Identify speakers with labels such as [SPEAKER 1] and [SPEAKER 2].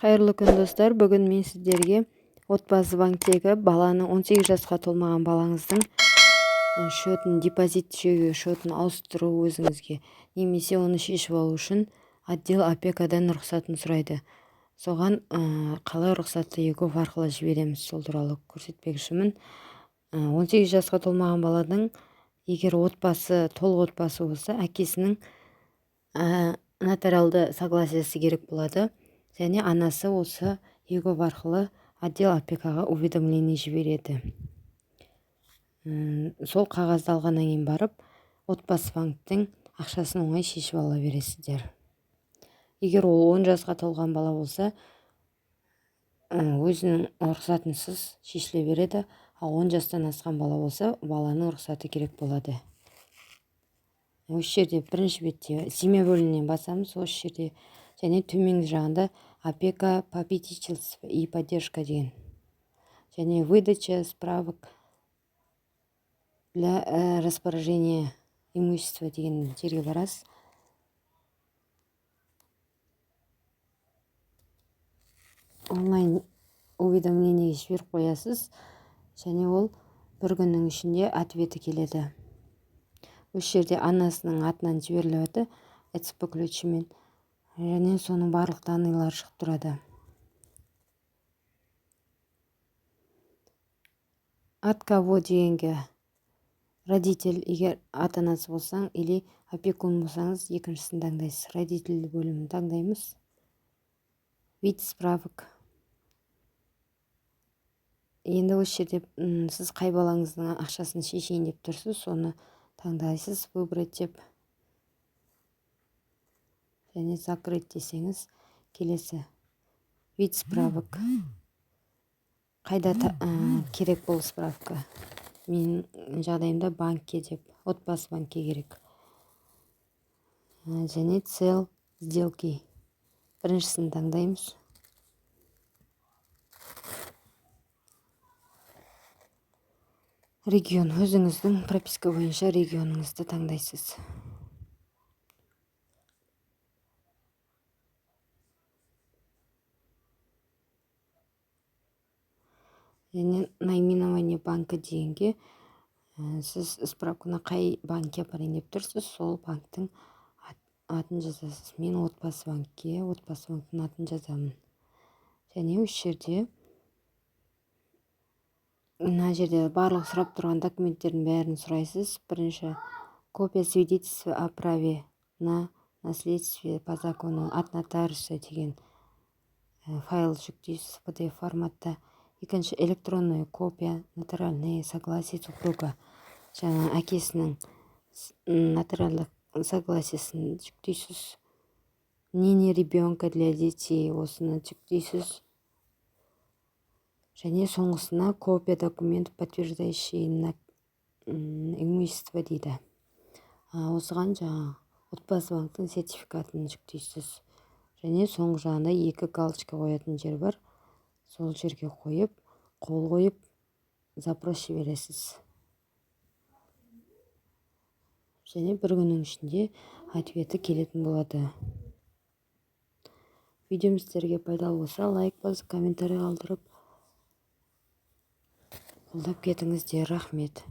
[SPEAKER 1] Қайырлы күн достар, бүгін мен сіздерге отбасы банктегі баланы 18 жасқа толмаған балаңыздың шотын, депозит шотын ауыстыру өзіңізге немесе оны шешіп алу үшін отдел опекадан рұқсатын сұрайды. Соған қалай рұқсатты егов арқылы жібереміз, сол туралы көрсетпекшімін. 18 жасқа толмаған баланың егер толық отбасы болса, әкесінің нотариалды согласиясы керек болады. Және анасы осы егов арқылы отдел опекаға уведомление жібереді. Сол қағазды алғаннан кейін барып, отбасы банктің ақшасын оңай шешіп ала бересіздер. Егер ол 10 жасқа толған бала болса, өзінің рұқсатынсыз шешіле береді. Ал 10 жастан асқан бала болса, баланың рұқсаты керек болады. Осы жерде бірінші бетте семья бөлімінен басамыз. Осы жерде және төменгі жағында опека, попечительство и поддержка деген. Және выдача справок для распоряжения имущества деген жерге барасыз. Онлайн уведомление жіберіп қоясыз. Және ол бір күннің ішінде ответі келеді. Осы жерде анасының атынан жіберіледі ЭЦП ключімен. Және соның барлық данныйлары шығып тұрады. От кого дегенге родитель, егер ата-анасы болсаң, или опекун болсаңыз, екіншісін таңдайсыз. Родитель бөлімін таңдаймыз. Вид справок. Енді осы жерде сіз қай балаңыздың ақшасын шешейін деп тұрсыз, соны таңдайсыз, выбрать деп. Және закрыть десеңіз, келесі вид справок. Қайда керек бұл справка? Мен жағдайымда банкке деп, отбасы банкке керек. Және цел сделки. Біріншісін таңдаймыз. Регион. Өзіңіздің прописка бойынша регионыңызды таңдайсыз. Және наименование банка дегенге сіз справканы қай банкке апарайын деп тұрсыз, сол банктың атын жазасыз. Мен отбасы банктің атын жазамын. Және осы жерде мына жерде барлық сұрап тұрған документтердің бәрін сұрайсыз. Бірінші копия свидетельства о праве на наследствие по закону от нотариуса деген файл жүктейсіз PDF форматта. Екінші электронная копия, нотариальное согласие супруга. Жаңа әкесінің нотариалдық согласиясын жүктейсіз. Мнение ребенка для детей, осыны жүктейсіз. Және соңғысына копия документов, подтверждающий имущество дейді. Осыған жаңа отбасы банктың сертификатын жүктейсіз. Және соңғы жағында 2 галочка қоятын жер бар. Сол жерге қойып, қол қойып, запрос жібересіз. Және бір күннің ішінде ответі келетін болады. Видеом сіздерге пайдалы болса, лайк басып, комментарий қалдырып, қолдап кетіңіздер. Рахмет.